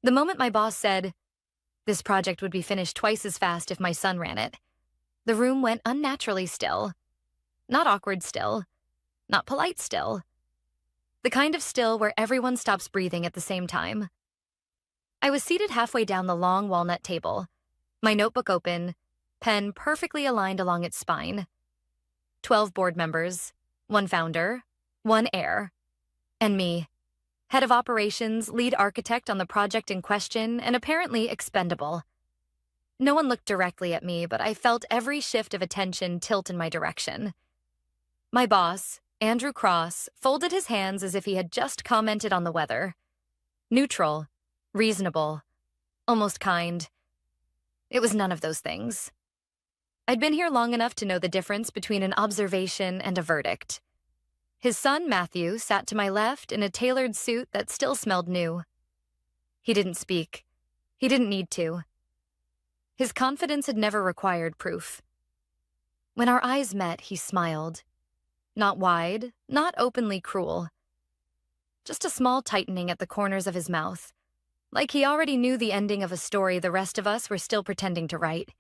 The moment my boss said, this project would be finished twice as fast if my son ran it, the room went unnaturally still. Not awkward still. Not polite still. The kind of still where everyone stops breathing at the same time. I was seated halfway down the long walnut table, my notebook open, pen perfectly aligned along its spine. 12 board members, 1 founder, 1 heir, and me, head of operations, lead architect on the project in question, and apparently expendable. No one looked directly at me, but I felt every shift of attention tilt in my direction. My boss, Andrew Cross, folded his hands as if he had just commented on the weather. Neutral, reasonable, almost kind. It was none of those things. I'd been here long enough to know the difference between an observation and a verdict. His son, Matthew, sat to my left in a tailored suit that still smelled new. He didn't speak. He didn't need to. His confidence had never required proof. When our eyes met, he smiled. Not wide, not openly cruel. Just a small tightening at the corners of his mouth, like he already knew the ending of a story the rest of us were still pretending to write.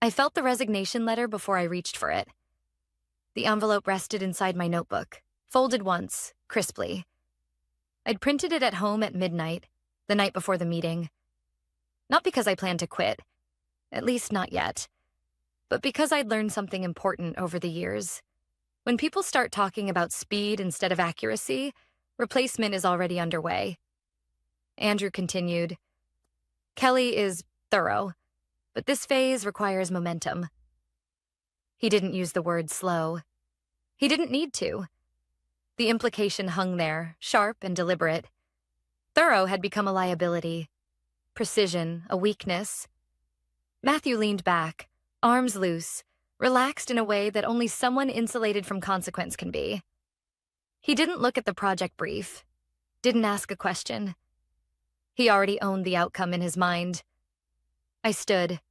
I felt the resignation letter before I reached for it. The envelope rested inside my notebook, folded once, crisply. I'd printed it at home at midnight, the night before the meeting. Not because I planned to quit, at least not yet, but because I'd learned something important over the years. When people start talking about speed instead of accuracy, replacement is already underway. Andrew continued, Kelly is thorough, but this phase requires momentum. He didn't use the word slow. He didn't need to. The implication hung there, sharp and deliberate. Thorough had become a liability. Precision, a weakness. Matthew leaned back, arms loose, relaxed in a way that only someone insulated from consequence can be. He didn't look at the project brief, didn't ask a question. He already owned the outcome in his mind. I stood.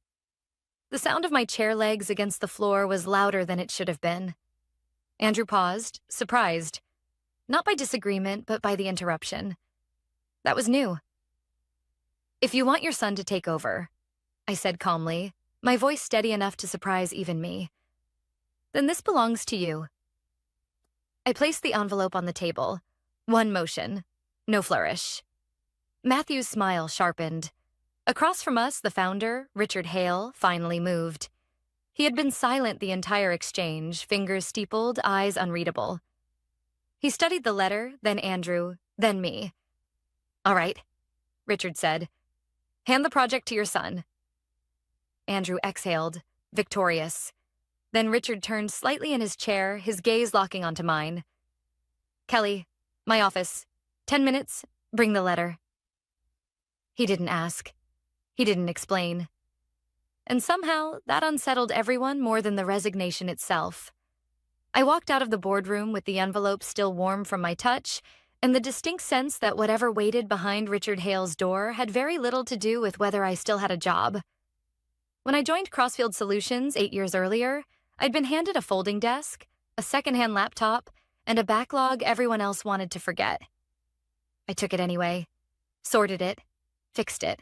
The sound of my chair legs against the floor was louder than it should have been. Andrew paused, surprised. Not by disagreement, but by the interruption. That was new. If you want your son to take over, I said calmly, my voice steady enough to surprise even me, then this belongs to you. I placed the envelope on the table. One motion, no flourish. Matthew's smile sharpened. Across from us, the founder, Richard Hale, finally moved. He had been silent the entire exchange, fingers steepled, eyes unreadable. He studied the letter, then Andrew, then me. All right, Richard said. Hand the project to your son. Andrew exhaled, victorious. Then Richard turned slightly in his chair, his gaze locking onto mine. Kelly, my office. 10 minutes, bring the letter. He didn't ask. He didn't explain. And somehow, that unsettled everyone more than the resignation itself. I walked out of the boardroom with the envelope still warm from my touch, and the distinct sense that whatever waited behind Richard Hale's door had very little to do with whether I still had a job. When I joined Crossfield Solutions 8 years earlier, I'd been handed a folding desk, a secondhand laptop, and a backlog everyone else wanted to forget. I took it anyway, sorted it, fixed it,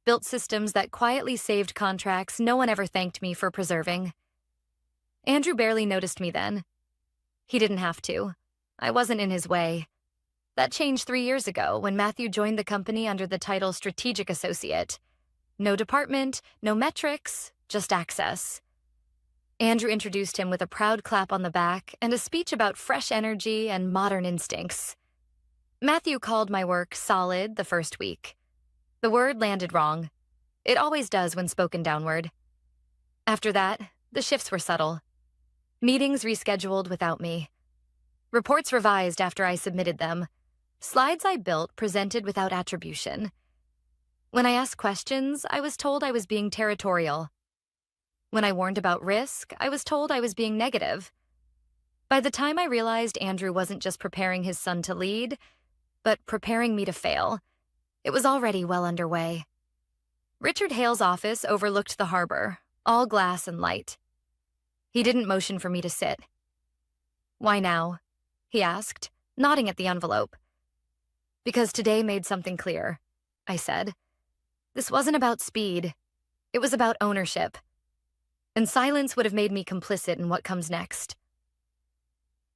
built systems that quietly saved contracts no one ever thanked me for preserving. Andrew barely noticed me then. He didn't have to. I wasn't in his way. That changed 3 years ago when Matthew joined the company under the title Strategic Associate. No department, no metrics, just access. Andrew introduced him with a proud clap on the back and a speech about fresh energy and modern instincts. Matthew called my work solid the first week. The word landed wrong. It always does when spoken downward. After that, the shifts were subtle. Meetings rescheduled without me. Reports revised after I submitted them. Slides I built presented without attribution. When I asked questions, I was told I was being territorial. When I warned about risk, I was told I was being negative. By the time I realized Andrew wasn't just preparing his son to lead, but preparing me to fail, it was already well underway. Richard Hale's office overlooked the harbor, all glass and light. He didn't motion for me to sit. Why now? He asked, nodding at the envelope. Because today made something clear. I said. This wasn't about speed. It was about ownership. And silence would have made me complicit in what comes next.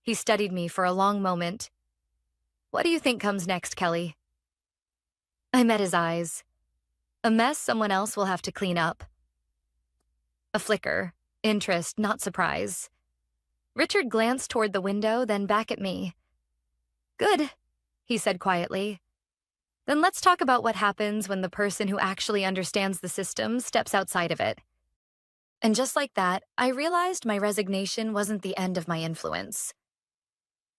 He studied me for a long moment. What do you think comes next, Kelly? I met his eyes. A mess someone else will have to clean up. A flicker. Interest, not surprise. Richard glanced toward the window, then back at me. Good, he said quietly. Then let's talk about what happens when the person who actually understands the system steps outside of it. And just like that, I realized my resignation wasn't the end of my influence.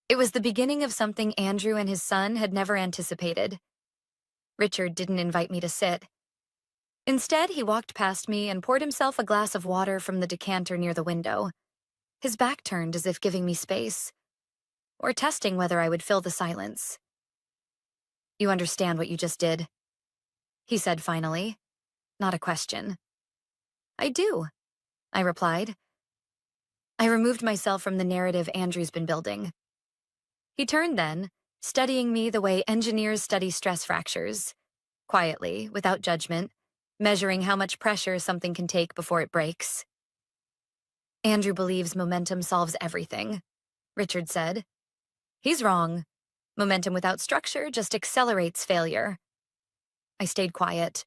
It was the beginning of something Andrew and his son had never anticipated. Richard didn't invite me to sit. Instead, he walked past me and poured himself a glass of water from the decanter near the window, his back turned as if giving me space, or testing whether I would fill the silence. You understand what you just did, he said finally, not a question. I do, I replied. I removed myself from the narrative Andrew's been building. He turned then, studying me the way engineers study stress fractures, quietly, without judgment, measuring how much pressure something can take before it breaks. Andrew believes momentum solves everything, Richard said. He's wrong. Momentum without structure just accelerates failure. I stayed quiet.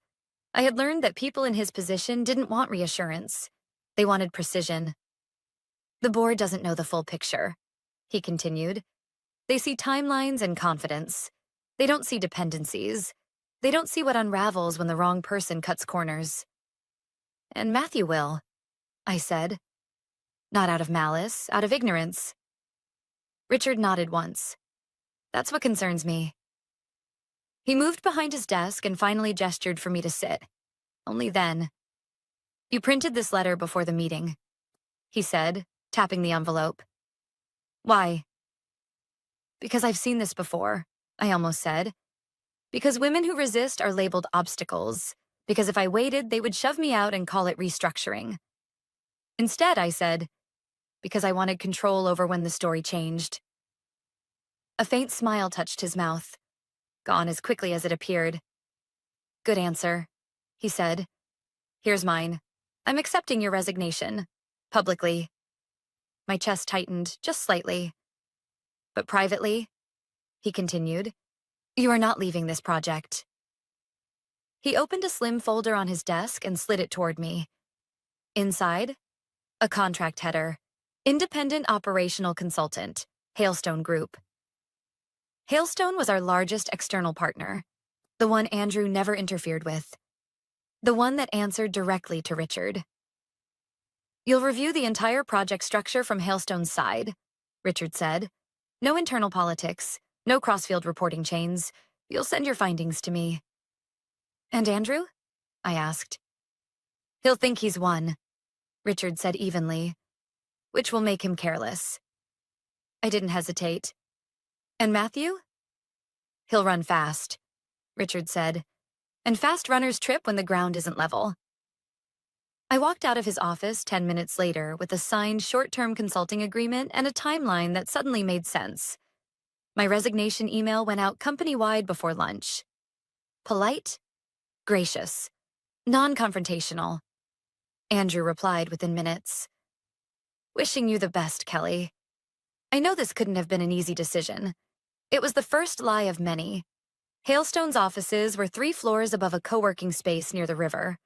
I had learned that people in his position didn't want reassurance. They wanted precision. The board doesn't know the full picture, he continued. They see timelines and confidence. They don't see dependencies. They don't see what unravels when the wrong person cuts corners. And Matthew will, I said. Not out of malice, out of ignorance. Richard nodded once. That's what concerns me. He moved behind his desk and finally gestured for me to sit. Only then. You printed this letter before the meeting, he said, tapping the envelope. Why? Because I've seen this before, I almost said. Because women who resist are labeled obstacles. Because if I waited, they would shove me out and call it restructuring. Instead, I said, because I wanted control over when the story changed. A faint smile touched his mouth, gone as quickly as it appeared. Good answer, he said. Here's mine. I'm accepting your resignation. Publicly. My chest tightened, just slightly. But privately, he continued, you are not leaving this project. He opened a slim folder on his desk and slid it toward me. Inside, a contract header. Independent Operational Consultant, Hailstone Group. Hailstone was our largest external partner, the one Andrew never interfered with, the one that answered directly to Richard. You'll review the entire project structure from Hailstone's side, Richard said. No internal politics, no crossfield reporting chains. You'll send your findings to me. And Andrew? I asked. He'll think he's won, Richard said evenly, which will make him careless. I didn't hesitate. And Matthew? He'll run fast, Richard said, and fast runners trip when the ground isn't level. I walked out of his office 10 minutes later with a signed short-term consulting agreement and a timeline that suddenly made sense. My resignation email went out company-wide before lunch. Polite, gracious, non-confrontational. Andrew replied within minutes. Wishing you the best, Kelly. I know this couldn't have been an easy decision. It was the first lie of many. Hailstone's offices were 3 floors above a co-working space near the river.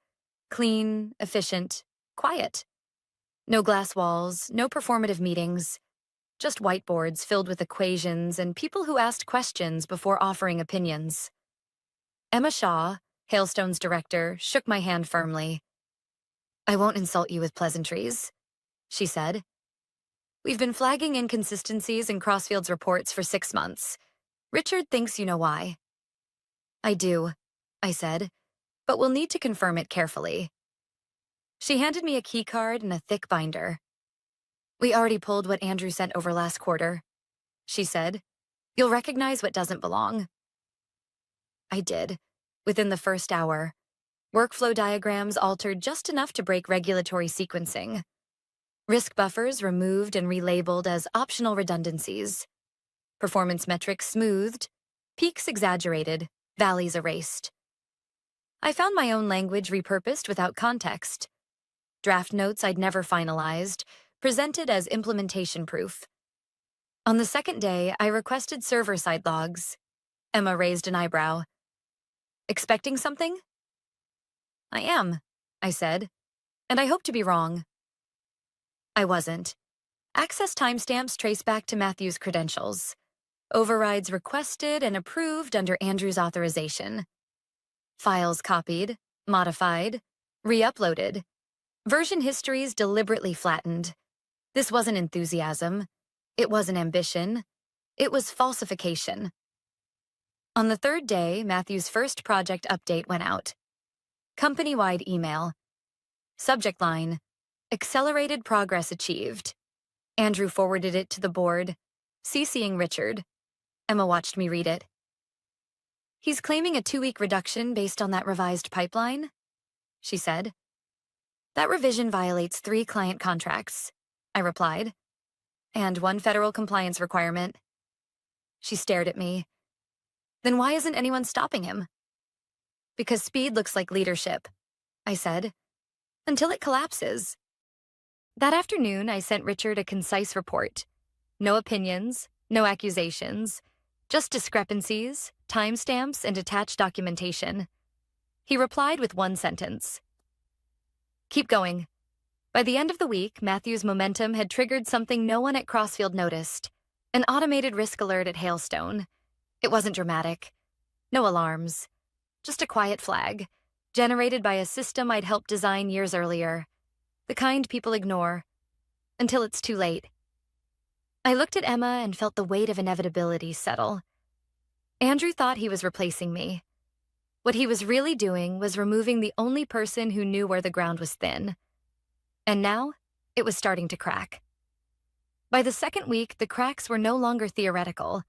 Clean, efficient, quiet. No glass walls, no performative meetings. Just whiteboards filled with equations and people who asked questions before offering opinions. Emma Shaw, Hailstone's director, shook my hand firmly. I won't insult you with pleasantries, she said. We've been flagging inconsistencies in Crossfield's reports for 6 months. Richard thinks you know why. I do, I said, but we'll need to confirm it carefully. She handed me a key card and a thick binder. We already pulled what Andrew sent over last quarter, she said. You'll recognize what doesn't belong. I did, within the first hour. Workflow diagrams altered just enough to break regulatory sequencing. Risk buffers removed and relabeled as optional redundancies. Performance metrics smoothed, peaks exaggerated, valleys erased. I found my own language repurposed without context. Draft notes I'd never finalized, presented as implementation proof. On the second day, I requested server-side logs. Emma raised an eyebrow. Expecting something? I am, I said, and I hope to be wrong. I wasn't. Access timestamps trace back to Matthew's credentials. Overrides requested and approved under Andrew's authorization. Files copied, modified, re-uploaded. Version histories deliberately flattened. This wasn't enthusiasm. It wasn't ambition. It was falsification. On the third day, Matthew's first project update went out. Company-wide email. Subject line, accelerated progress achieved. Andrew forwarded it to the board, CCing Richard. Emma watched me read it. He's claiming a 2-week reduction based on that revised pipeline, she said. That revision violates 3 client contracts, I replied, and 1 federal compliance requirement. She stared at me. Then why isn't anyone stopping him? Because speed looks like leadership, I said, until it collapses. That afternoon, I sent Richard a concise report. No opinions, no accusations, just discrepancies, timestamps, and attached documentation. He replied with 1 sentence. Keep going. By the end of the week, Matthew's momentum had triggered something no one at Crossfield noticed, an automated risk alert at Hailstone. It wasn't dramatic. No alarms. Just a quiet flag, generated by a system I'd helped design years earlier. The kind people ignore, until it's too late. I looked at Emma and felt the weight of inevitability settle. Andrew thought he was replacing me. What he was really doing was removing the only person who knew where the ground was thin. And now, it was starting to crack. By the second week, the cracks were no longer theoretical.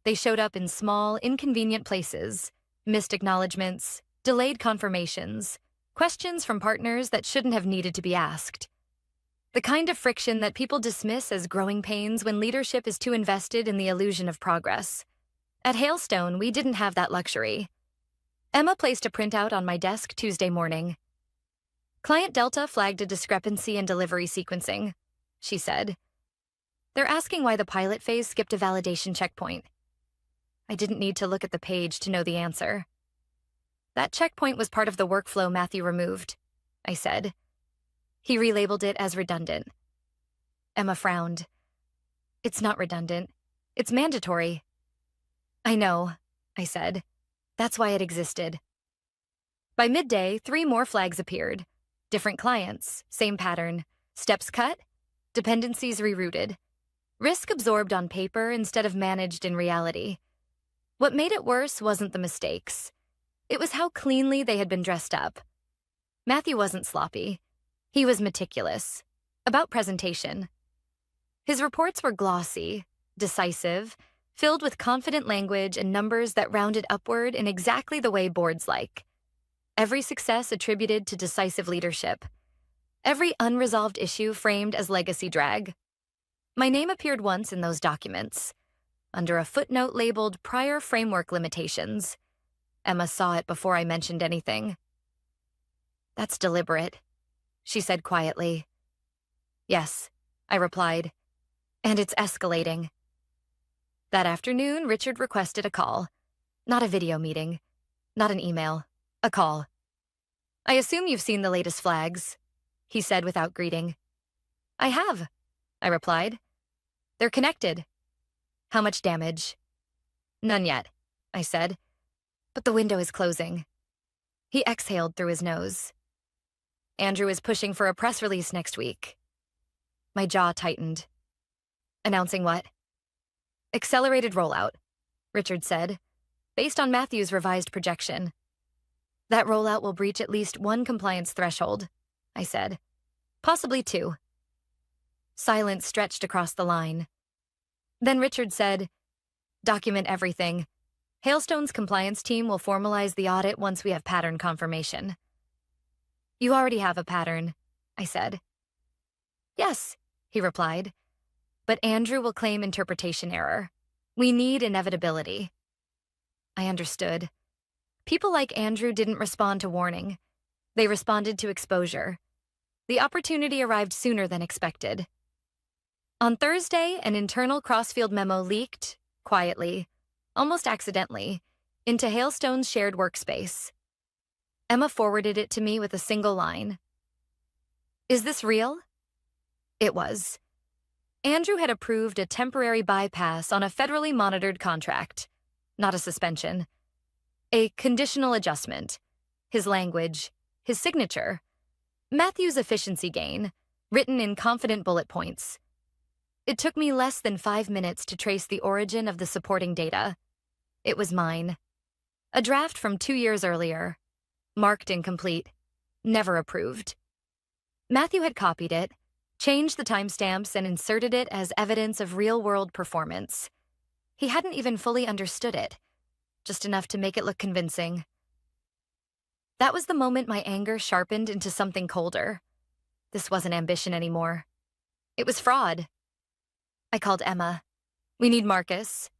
They showed up in small, inconvenient places, missed acknowledgments, delayed confirmations, questions from partners that shouldn't have needed to be asked. The kind of friction that people dismiss as growing pains when leadership is too invested in the illusion of progress. At Hailstone, we didn't have that luxury. Emma placed a printout on my desk Tuesday morning. Client Delta flagged a discrepancy in delivery sequencing, she said. They're asking why the pilot phase skipped a validation checkpoint. I didn't need to look at the page to know the answer. That checkpoint was part of the workflow Matthew removed, I said. He relabeled it as redundant. Emma frowned. It's not redundant. It's mandatory. I know, I said. That's why it existed. By midday, 3 more flags appeared. Different clients, same pattern. Steps cut, dependencies rerouted. Risk absorbed on paper instead of managed in reality. What made it worse wasn't the mistakes. It was how cleanly they had been dressed up. Matthew wasn't sloppy. He was meticulous. About presentation. His reports were glossy, decisive, filled with confident language and numbers that rounded upward in exactly the way boards like. Every success attributed to decisive leadership. Every unresolved issue framed as legacy drag. My name appeared once in those documents, under a footnote labeled Prior Framework Limitations. Emma saw it before I mentioned anything. That's deliberate, she said quietly. Yes, I replied, and it's escalating. That afternoon, Richard requested a call. Not a video meeting, not an email, a call. I assume you've seen the latest flags, he said without greeting. I have, I replied. They're connected. How much damage? None yet, I said, but the window is closing. He exhaled through his nose. Andrew is pushing for a press release next week. My jaw tightened. Announcing what? Accelerated rollout, Richard said, based on Matthew's revised projection. That rollout will breach at least 1 compliance threshold, I said. Possibly 2. Silence stretched across the line. Then Richard said, document everything. Hailstone's compliance team will formalize the audit once we have pattern confirmation. You already have a pattern, I said. Yes, he replied. But Andrew will claim interpretation error. We need inevitability. I understood. People like Andrew didn't respond to warning. They responded to exposure. The opportunity arrived sooner than expected. On Thursday, an internal Crossfield memo leaked, quietly, almost accidentally, into Hailstone's shared workspace. Emma forwarded it to me with a single line. "Is this real?" It was. Andrew had approved a temporary bypass on a federally monitored contract, not a suspension. A conditional adjustment. His language, his signature. Matthew's efficiency gain, written in confident bullet points. It took me less than 5 minutes to trace the origin of the supporting data. It was mine. A draft from 2 years earlier. Marked incomplete. Never approved. Matthew had copied it, changed the timestamps, and inserted it as evidence of real-world performance. He hadn't even fully understood it, just enough to make it look convincing. That was the moment my anger sharpened into something colder. This wasn't ambition anymore. It was fraud. I called Emma. "We need Marcus."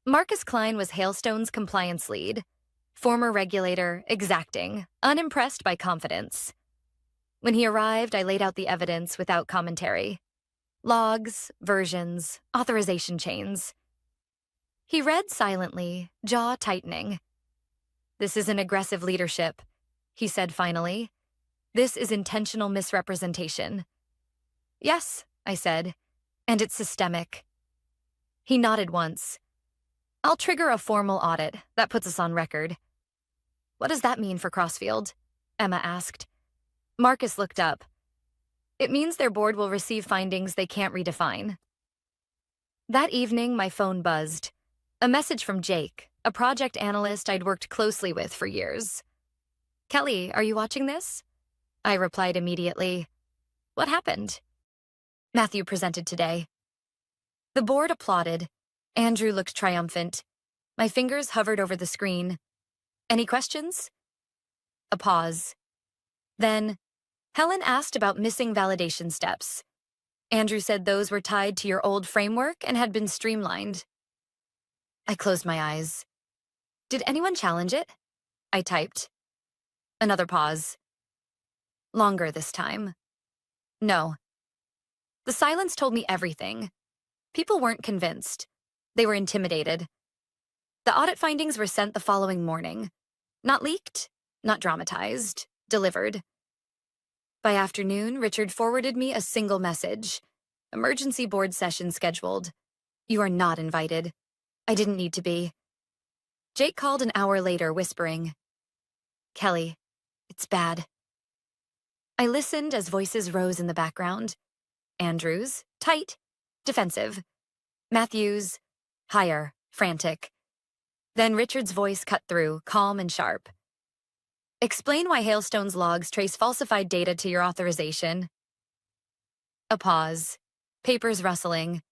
Marcus Klein was Hailstone's compliance lead. Former regulator, exacting, unimpressed by confidence. When he arrived, I laid out the evidence without commentary. Logs, versions, authorization chains. He read silently, jaw tightening. "This isn't aggressive leadership," he said finally. "This is intentional misrepresentation." "Yes," I said, "and it's systemic." He nodded once. "I'll trigger a formal audit. That puts us on record." "What does that mean for Crossfield?" Emma asked. Marcus looked up. "It means their board will receive findings they can't redefine." That evening, my phone buzzed. A message from Jake, a project analyst I'd worked closely with for years. "Kelly, are you watching this?" I replied immediately. "What happened?" "Matthew presented today." The board applauded. Andrew looked triumphant. My fingers hovered over the screen. "Any questions?" A pause. Then, "Helen asked about missing validation steps. Andrew said those were tied to your old framework and had been streamlined." I closed my eyes. "Did anyone challenge it?" I typed. Another pause. Longer this time. "No." The silence told me everything. People weren't convinced. They were intimidated. The audit findings were sent the following morning. Not leaked, not dramatized, delivered. By afternoon, Richard forwarded me a single message. "Emergency board session scheduled. You are not invited." I didn't need to be. Jake called an hour later, whispering, "Kelly, it's bad." I listened as voices rose in the background. Andrew's, tight, defensive. Matthew's, higher, frantic. Then Richard's voice cut through, calm and sharp. "Explain why Hailstone's logs trace falsified data to your authorization." A pause. Papers rustling.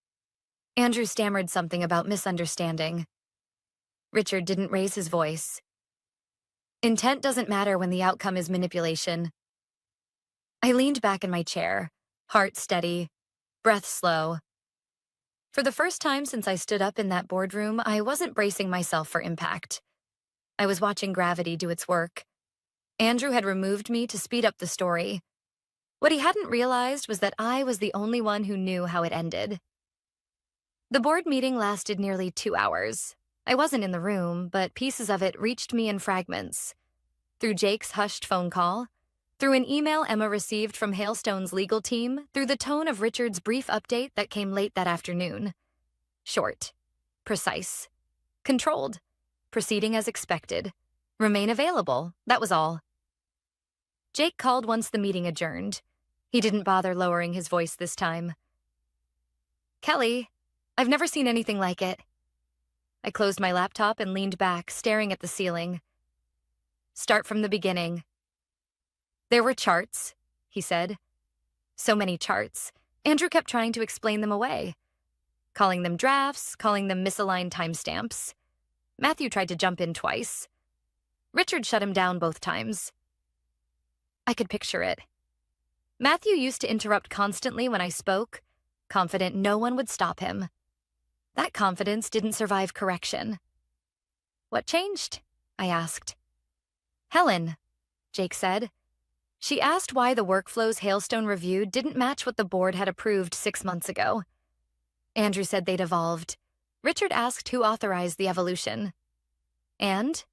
Andrew stammered something about misunderstanding. Richard didn't raise his voice. "Intent doesn't matter when the outcome is manipulation." I leaned back in my chair, heart steady, breath slow. For the first time since I stood up in that boardroom, I wasn't bracing myself for impact. I was watching gravity do its work. Andrew had removed me to speed up the story. What he hadn't realized was that I was the only one who knew how it ended. The board meeting lasted nearly 2 hours. I wasn't in the room, but pieces of it reached me in fragments. Through Jake's hushed phone call, through an email Emma received from Hailstone's legal team, through the tone of Richard's brief update that came late that afternoon. Short, precise, controlled, proceeding as expected, remain available, that was all. Jake called once the meeting adjourned. He didn't bother lowering his voice this time. "Kelly, I've never seen anything like it." I closed my laptop and leaned back, staring at the ceiling. "Start from the beginning." "There were charts," he said. So many charts. Andrew kept trying to explain them away. Calling them drafts, calling them misaligned timestamps. Matthew tried to jump in twice. Richard shut him down both times. I could picture it. Matthew used to interrupt constantly when I spoke, confident no one would stop him. That confidence didn't survive correction. "What changed?" I asked. Helen, Jake said. She asked why the workflows Hailstone reviewed didn't match what the board had approved 6 months ago. Andrew said they'd evolved. Richard asked who authorized the evolution. And?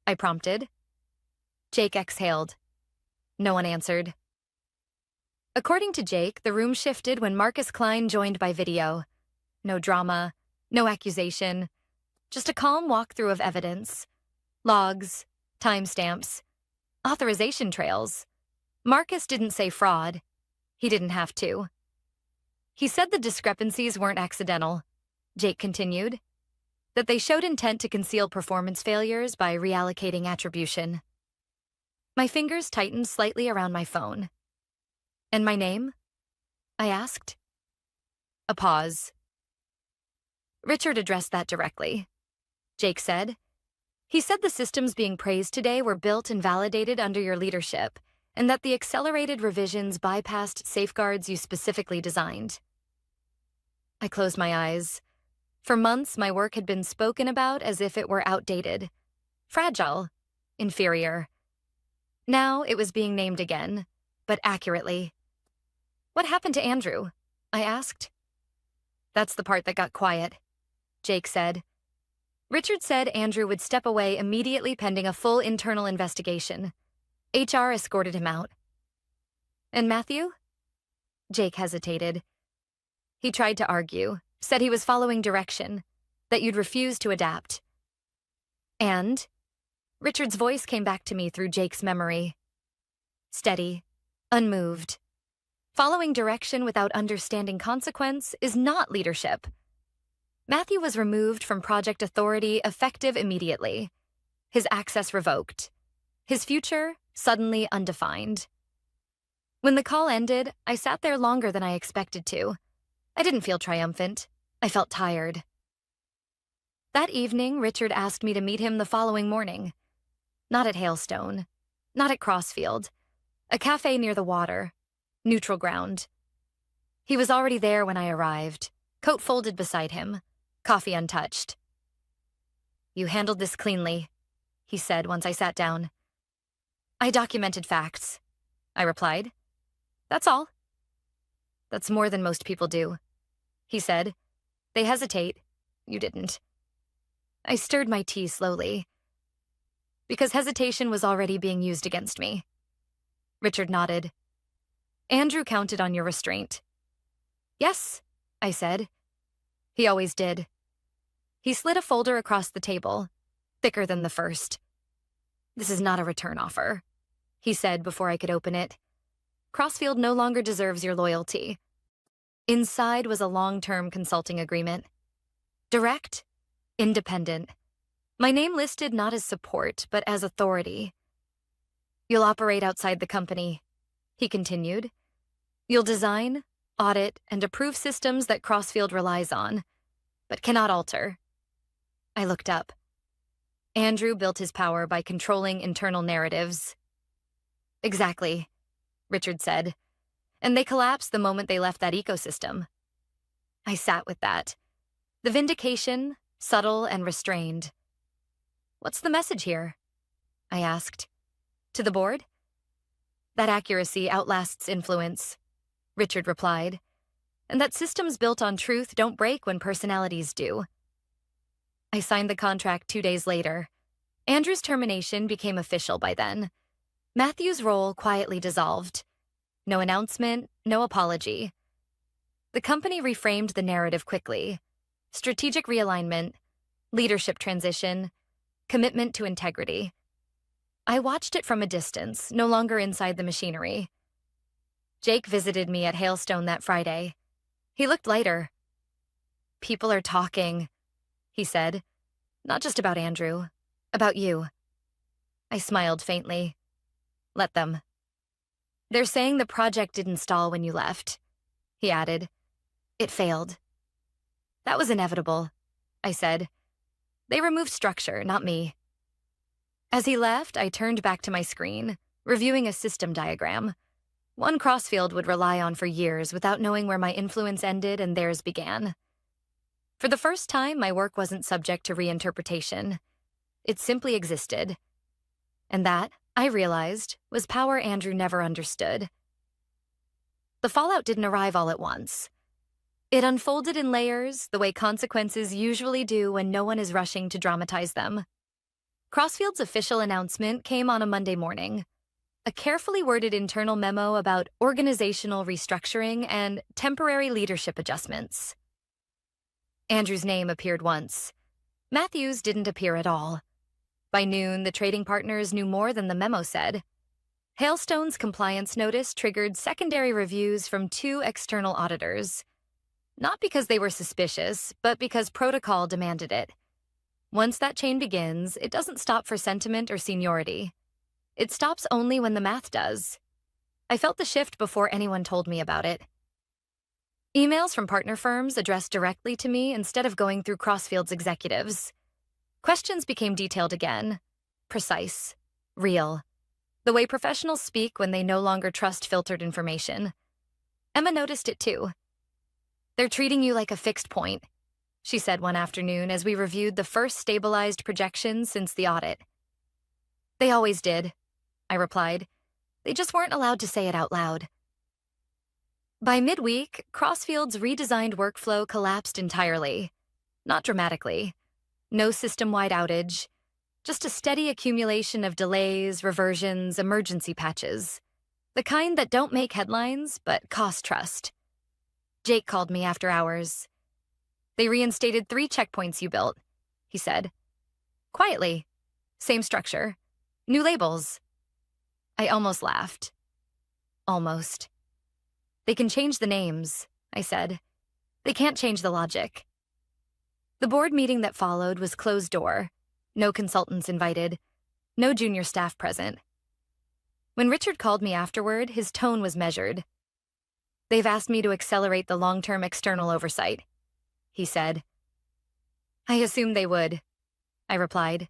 I prompted. Jake exhaled. No one answered. According to Jake, the room shifted when Marcus Klein joined by video. No drama, no accusation, just a calm walkthrough of evidence. Logs, timestamps, authorization trails. Marcus didn't say fraud. He didn't have to. He said the discrepancies weren't accidental, Jake continued, that they showed intent to conceal performance failures by reallocating attribution. My fingers tightened slightly around my phone. And my name? I asked. A pause. Richard addressed that directly. Jake said. He said the systems being praised today were built and validated under your leadership, and that the accelerated revisions bypassed safeguards you specifically designed. I closed my eyes. For months, my work had been spoken about as if it were outdated, fragile, inferior. Now it was being named again, but accurately. What happened to Andrew? I asked. That's the part that got quiet, Jake said. Richard said Andrew would step away immediately pending a full internal investigation. HR escorted him out. And Matthew? Jake hesitated. He tried to argue, said he was following direction, that you'd refuse to adapt. And? Richard's voice came back to me through Jake's memory. Steady, unmoved. Following direction without understanding consequence is not leadership. Matthew was removed from Project Authority effective immediately. His access revoked. His future suddenly undefined. When the call ended, I sat there longer than I expected to. I didn't feel triumphant. I felt tired. That evening, Richard asked me to meet him the following morning. Not at Hailstone. Not at Crossfield. A cafe near the water. Neutral ground. He was already there when I arrived, coat folded beside him, coffee untouched. You handled this cleanly, he said once I sat down. I documented facts, I replied. That's all. That's more than most people do, he said. They hesitate. You didn't. I stirred my tea slowly. Because hesitation was already being used against me. Richard nodded. Andrew counted on your restraint. Yes, I said. He always did. He slid a folder across the table, thicker than the first. This is not a return offer, he said before I could open it. Crossfield no longer deserves your loyalty. Inside was a long-term consulting agreement. Direct, independent. My name listed not as support, but as authority. You'll operate outside the company, he continued. You'll design, audit, and approve systems that Crossfield relies on, but cannot alter. I looked up. Andrew built his power by controlling internal narratives. Exactly, Richard said, and they collapsed the moment they left that ecosystem. I sat with that. The vindication, subtle and restrained. What's the message here? I asked. To the board? That accuracy outlasts influence, Richard replied, and that systems built on truth don't break when personalities do. I signed the contract 2 days later. Andrew's termination became official by then. Matthew's role quietly dissolved. No announcement, no apology. The company reframed the narrative quickly. Strategic realignment, leadership transition, commitment to integrity. I watched it from a distance, no longer inside the machinery. Jake visited me at Hailstone that Friday. He looked lighter. People are talking, he said. Not just about Andrew, about you. I smiled faintly. Let them. They're saying the project didn't stall when you left, he added. It failed. That was inevitable, I said. They removed structure, not me. As he left, I turned back to my screen, reviewing a system diagram. One Crossfield would rely on for years without knowing where my influence ended and theirs began. For the first time, my work wasn't subject to reinterpretation. It simply existed. And that, I realized was power Andrew never understood. The fallout didn't arrive all at once. It unfolded in layers, the way consequences usually do when no one is rushing to dramatize them. Crossfield's official announcement came on a Monday morning. A carefully worded internal memo about organizational restructuring and temporary leadership adjustments. Andrew's name appeared once. Matthew's didn't appear at all. By noon, the trading partners knew more than the memo said. Hailstone's compliance notice triggered secondary reviews from 2 external auditors. Not because they were suspicious, but because protocol demanded it. Once that chain begins, it doesn't stop for sentiment or seniority. It stops only when the math does. I felt the shift before anyone told me about it. Emails from partner firms addressed directly to me instead of going through Crossfield's executives. Questions became detailed again, precise, real, the way professionals speak when they no longer trust filtered information. Emma noticed it too. "They're treating you like a fixed point," she said one afternoon as we reviewed the first stabilized projections since the audit. "They always did," I replied. "They just weren't allowed to say it out loud." By midweek, Crossfield's redesigned workflow collapsed entirely. Not dramatically. No system-wide outage. Just a steady accumulation of delays, reversions, emergency patches. The kind that don't make headlines, but cost trust. Jake called me after hours. "They reinstated 3 checkpoints you built," he said. Quietly. Same structure. New labels. I almost laughed. Almost. "They can change the names," I said. "They can't change the logic." The board meeting that followed was closed door. No consultants invited. No junior staff present. When Richard called me afterward, his tone was measured. "They've asked me to accelerate the long-term external oversight," he said. "I assumed they would," I replied.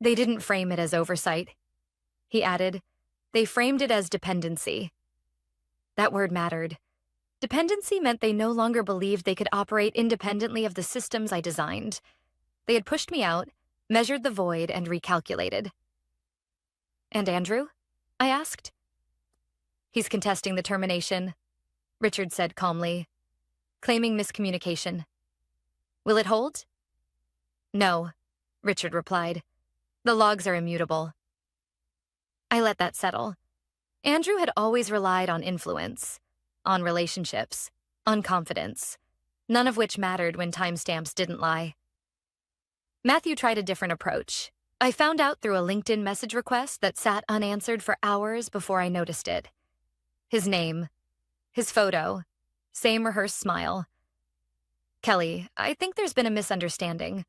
"They didn't frame it as oversight," he added. "They framed it as dependency." That word mattered. Dependency meant they no longer believed they could operate independently of the systems I designed. They had pushed me out, measured the void, and recalculated. "And Andrew?" I asked. "He's contesting the termination," Richard said calmly, "claiming miscommunication." "Will it hold?" "No," Richard replied. "The logs are immutable." I let that settle. Andrew had always relied on influence, on relationships, on confidence, none of which mattered when timestamps didn't lie. Matthew tried a different approach. I found out through a LinkedIn message request that sat unanswered for hours before I noticed it. His name, his photo, same rehearsed smile. "Kelly, I think there's been a misunderstanding.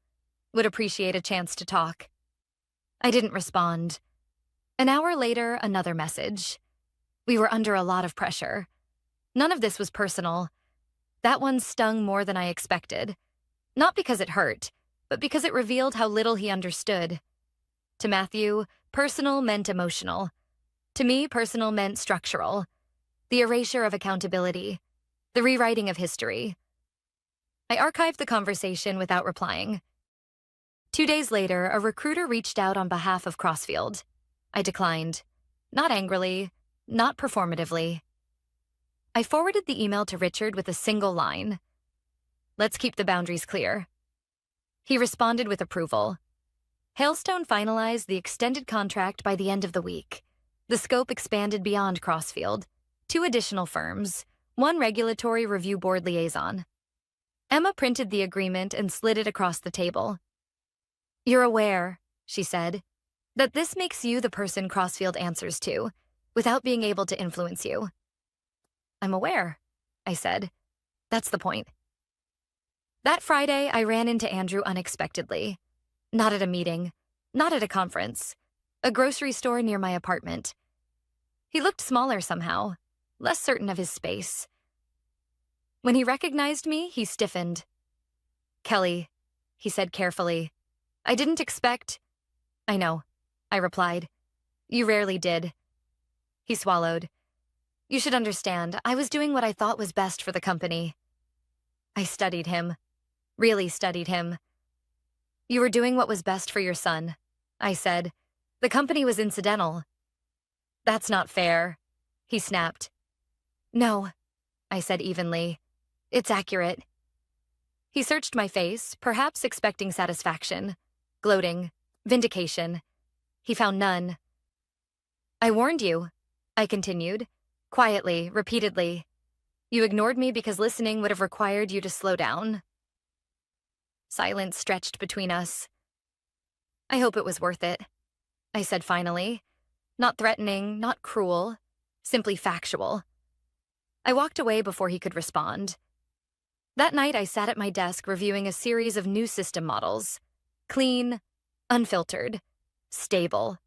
Would appreciate a chance to talk." I didn't respond. An hour later, another message. We were under a lot of pressure. None of this was personal. That one stung more than I expected. Not because it hurt, but because it revealed how little he understood. To Matthew, personal meant emotional. To me, personal meant structural. The erasure of accountability. The rewriting of history. I archived the conversation without replying. 2 days later, a recruiter reached out on behalf of Crossfield. I declined. Not angrily, not performatively. I forwarded the email to Richard with a single line. "Let's keep the boundaries clear." He responded with approval. Hailstone finalized the extended contract by the end of the week. The scope expanded beyond Crossfield. 2 additional firms, 1 regulatory review board liaison. Emma printed the agreement and slid it across the table. "You're aware," she said, "that this makes you the person Crossfield answers to, without being able to influence you." "I'm aware," I said. "That's the point." That Friday, I ran into Andrew unexpectedly. Not at a meeting, not at a conference, a grocery store near my apartment. He looked smaller somehow, less certain of his space. When he recognized me, he stiffened. "Kelly," he said carefully, "I didn't expect—" "I know," I replied. "You rarely did." He swallowed. "You should understand, I was doing what I thought was best for the company." I studied him. Really studied him. "You were doing what was best for your son," I said. The company was incidental. That's not fair, he snapped. No, I said evenly. It's accurate. He searched my face, perhaps expecting satisfaction, gloating, vindication. He found none. I warned you, I continued, quietly, repeatedly. You ignored me because listening would have required you to slow down. Silence stretched between us. I hope it was worth it, I said finally. Not threatening, not cruel, simply factual. I walked away before he could respond. That night, I sat at my desk reviewing a series of new system models. Clean, unfiltered, stable.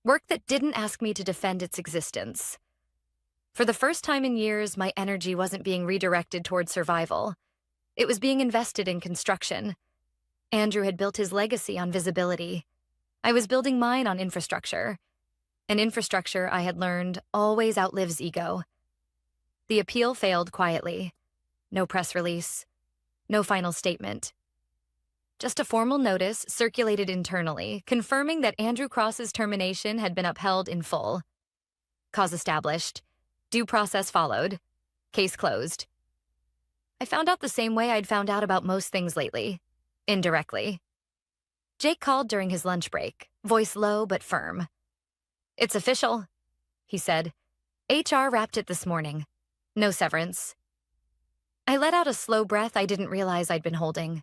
Work that didn't ask me to defend its existence. For the first time in years, my energy wasn't being redirected toward survival. It was being invested in construction. Andrew had built his legacy on visibility. I was building mine on infrastructure. And infrastructure, I had learned, always outlives ego. The appeal failed quietly. No press release. No final statement. Just a formal notice circulated internally, confirming that Andrew Cross's termination had been upheld in full. Cause established. Due process followed. Case closed. I found out the same way I'd found out about most things lately. Indirectly. Jake called during his lunch break, voice low but firm. It's official, he said. HR wrapped it this morning. No severance. I let out a slow breath I didn't realize I'd been holding.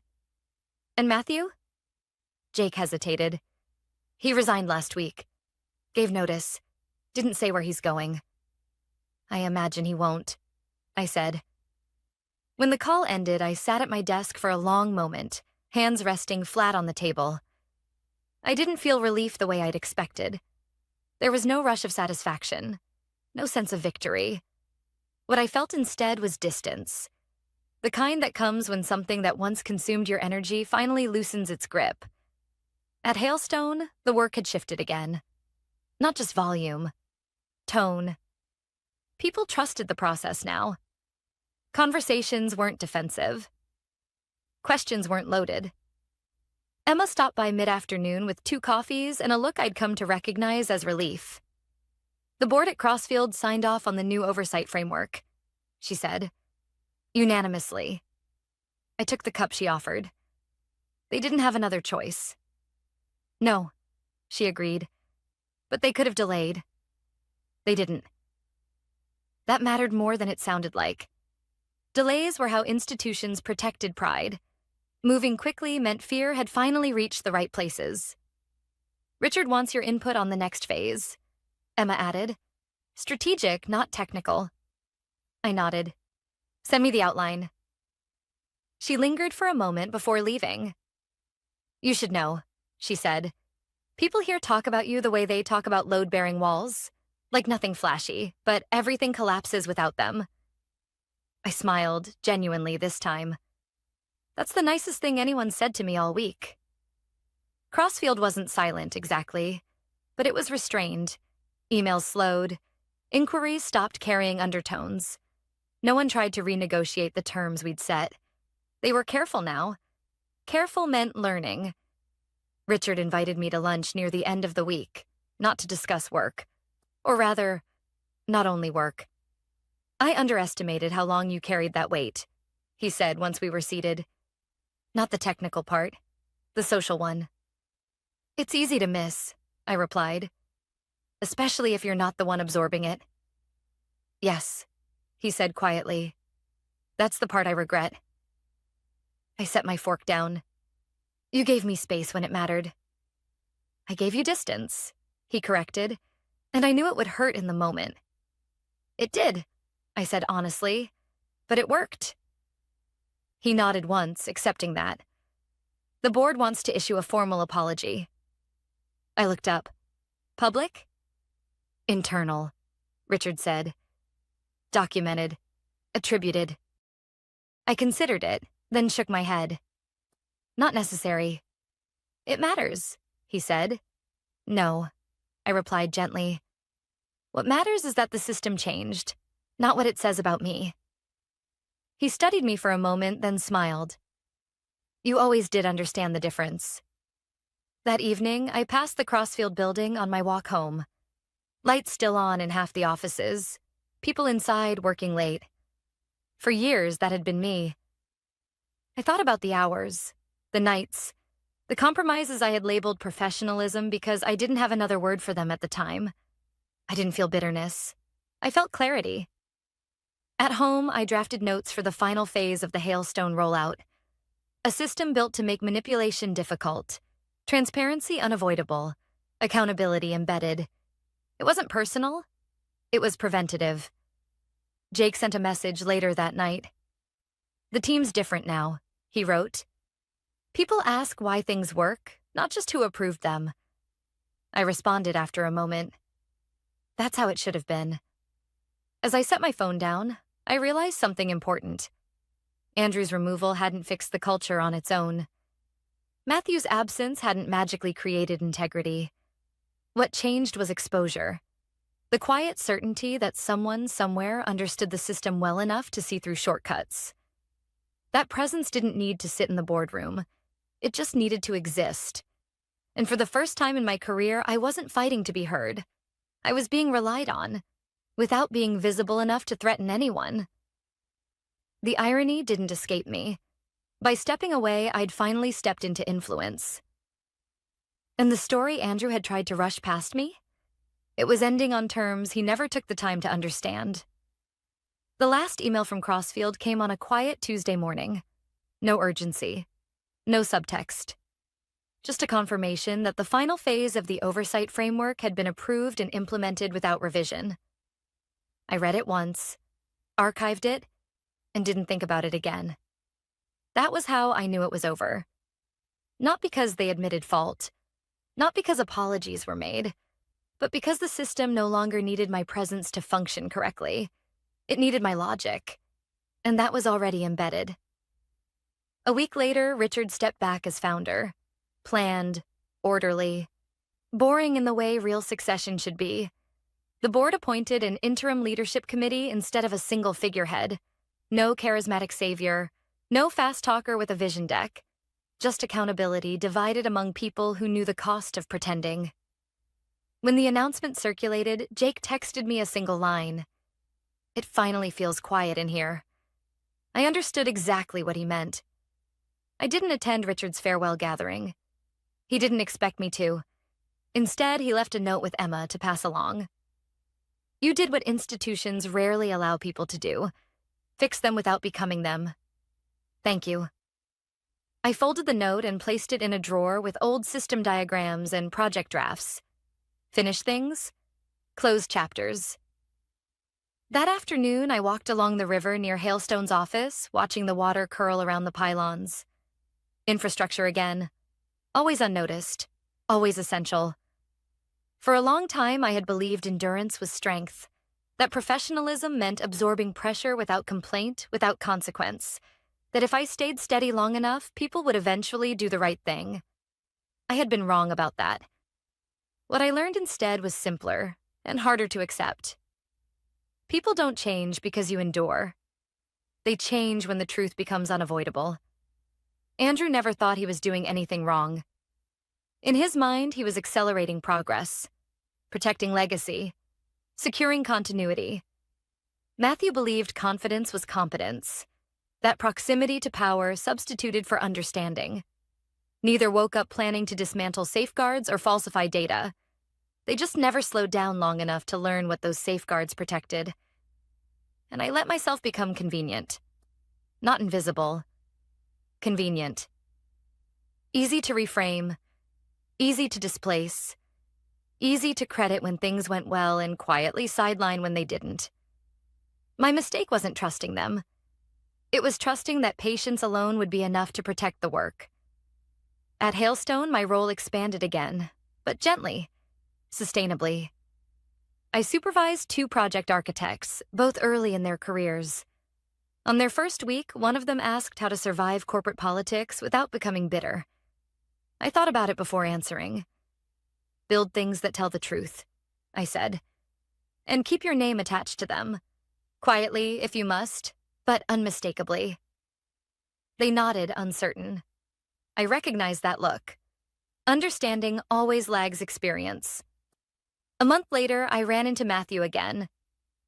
And Matthew? Jake hesitated. He resigned last week. Gave notice. Didn't say where he's going. I imagine he won't, I said. When the call ended, I sat at my desk for a long moment, hands resting flat on the table. I didn't feel relief the way I'd expected. There was no rush of satisfaction, no sense of victory. What I felt instead was distance. The kind that comes when something that once consumed your energy finally loosens its grip. At Hailstone, the work had shifted again. Not just volume, tone. People trusted the process now. Conversations weren't defensive. Questions weren't loaded. Emma stopped by mid-afternoon with 2 coffees and a look I'd come to recognize as relief. The board at Crossfield signed off on the new oversight framework, she said. Unanimously. I took the cup she offered. They didn't have another choice. No, she agreed. But they could have delayed. They didn't. That mattered more than it sounded like. Delays were how institutions protected pride. Moving quickly meant fear had finally reached the right places. Richard wants your input on the next phase, Emma added. Strategic, not technical. I nodded. Send me the outline. She lingered for a moment before leaving. You should know, she said. People here talk about you the way they talk about load-bearing walls. Like nothing flashy, but everything collapses without them. I smiled, genuinely this time. That's the nicest thing anyone said to me all week. Crossfield wasn't silent, exactly, but it was restrained. Emails slowed. Inquiries stopped carrying undertones. No one tried to renegotiate the terms we'd set. They were careful now. Careful meant learning. Richard invited me to lunch near the end of the week, not to discuss work. Or rather, not only work. I underestimated how long you carried that weight, he said once we were seated. Not the technical part, the social one. It's easy to miss, I replied. Especially if you're not the one absorbing it. Yes, he said quietly. That's the part I regret. I set my fork down. You gave me space when it mattered. I gave you distance, he corrected, and I knew it would hurt in the moment. It did, I said honestly, but it worked. He nodded once, accepting that. The board wants to issue a formal apology. I looked up. Public? Internal, Richard said. Documented. Attributed. I considered it, then shook my head. Not necessary. It matters, he said. No, I replied gently. What matters is that the system changed, not what it says about me. He studied me for a moment, then smiled. You always did understand the difference. That evening, I passed the Crossfield building on my walk home. Lights still on in half the offices. People inside working late. For years, that had been me. I thought about the hours, the nights, the compromises I had labeled professionalism because I didn't have another word for them at the time. I didn't feel bitterness. I felt clarity. At home, I drafted notes for the final phase of the hailstone rollout. A system built to make manipulation difficult, transparency unavoidable, accountability embedded. It wasn't personal. It was preventative. Jake sent a message later that night. "The team's different now," he wrote. "People ask why things work, not just who approved them." I responded after a moment. That's how it should have been. As I set my phone down, I realized something important. Andrew's removal hadn't fixed the culture on its own. Matthew's absence hadn't magically created integrity. What changed was exposure. The quiet certainty that someone somewhere understood the system well enough to see through shortcuts. That presence didn't need to sit in the boardroom. It just needed to exist. And for the first time in my career, I wasn't fighting to be heard. I was being relied on, without being visible enough to threaten anyone. The irony didn't escape me. By stepping away, I'd finally stepped into influence. And the story Andrew had tried to rush past me? It was ending on terms he never took the time to understand. The last email from Crossfield came on a quiet Tuesday morning. No urgency. No subtext. Just a confirmation that the final phase of the oversight framework had been approved and implemented without revision. I read it once, archived it, and didn't think about it again. That was how I knew it was over. Not because they admitted fault, not because apologies were made, but because the system no longer needed my presence to function correctly. It needed my logic, and that was already embedded. A week later, Richard stepped back as founder. Planned, orderly, boring in the way real succession should be. The board appointed an interim leadership committee instead of a single figurehead. No charismatic savior, no fast talker with a vision deck. Just accountability divided among people who knew the cost of pretending. When the announcement circulated, Jake texted me a single line. "It finally feels quiet in here." I understood exactly what he meant. I didn't attend Richard's farewell gathering. He didn't expect me to. Instead, he left a note with Emma to pass along. "You did what institutions rarely allow people to do. Fix them without becoming them. Thank you." I folded the note and placed it in a drawer with old system diagrams and project drafts. Finish things, close chapters. That afternoon, I walked along the river near Hailstone's office, watching the water curl around the pylons. Infrastructure again. Always unnoticed. Always essential. For a long time, I had believed endurance was strength, that professionalism meant absorbing pressure without complaint, without consequence, that if I stayed steady long enough, people would eventually do the right thing. I had been wrong about that. What I learned instead was simpler and harder to accept. People don't change because you endure. They change when the truth becomes unavoidable. Andrew never thought he was doing anything wrong. In his mind, he was accelerating progress, protecting legacy, securing continuity. Matthew believed confidence was competence, that proximity to power substituted for understanding. Neither woke up planning to dismantle safeguards or falsify data. They just never slowed down long enough to learn what those safeguards protected. And I let myself become convenient. Not invisible. Convenient. Easy to reframe. Easy to displace. Easy to credit when things went well and quietly sideline when they didn't. My mistake wasn't trusting them. It was trusting that patience alone would be enough to protect the work. At Hailstone, my role expanded again, but gently, sustainably. I supervised 2 project architects, both early in their careers. On their first week, one of them asked how to survive corporate politics without becoming bitter. I thought about it before answering. "Build things that tell the truth," I said. "And keep your name attached to them. Quietly, if you must, but unmistakably." They nodded, uncertain. I recognized that look. Understanding always lags experience. A month later, I ran into Matthew again,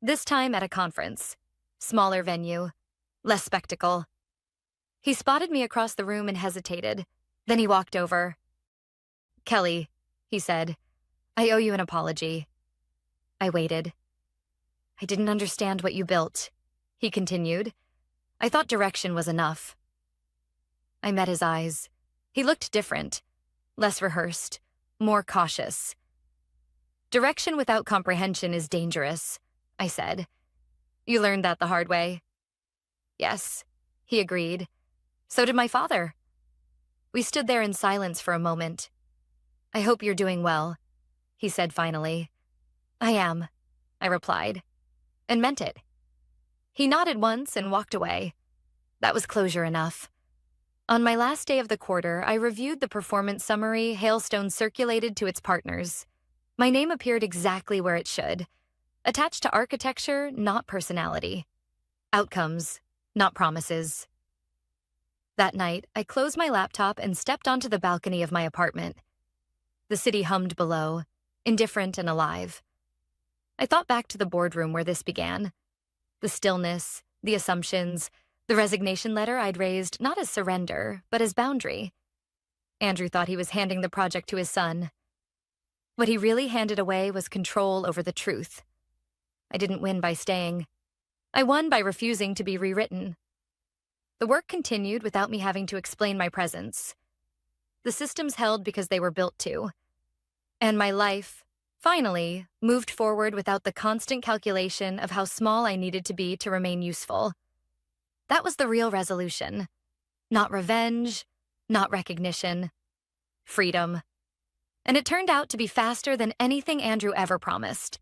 this time at a conference. Smaller venue, less spectacle. He spotted me across the room and hesitated. Then he walked over. "Kelly," he said, "I owe you an apology." I waited. "I didn't understand what you built," he continued. "I thought direction was enough." I met his eyes. He looked different, less rehearsed, more cautious. "Direction without comprehension is dangerous," I said. "You learned that the hard way." "Yes," he agreed. "So did my father." We stood there in silence for a moment. "I hope you're doing well," he said finally. "I am," I replied, and meant it. He nodded once and walked away. That was closure enough. On my last day of the quarter, I reviewed the performance summary Hailstone circulated to its partners. My name appeared exactly where it should, attached to architecture, not personality. Outcomes, not promises. That night, I closed my laptop and stepped onto the balcony of my apartment. The city hummed below, indifferent and alive. I thought back to the boardroom where this began. The stillness, the assumptions, the resignation letter I'd raised not as surrender, but as boundary. Andrew thought he was handing the project to his son. What he really handed away was control over the truth. I didn't win by staying. I won by refusing to be rewritten. The work continued without me having to explain my presence. The systems held because they were built to. And my life, finally, moved forward without the constant calculation of how small I needed to be to remain useful. That was the real resolution. Not revenge, not recognition. Freedom. And it turned out to be faster than anything Andrew ever promised.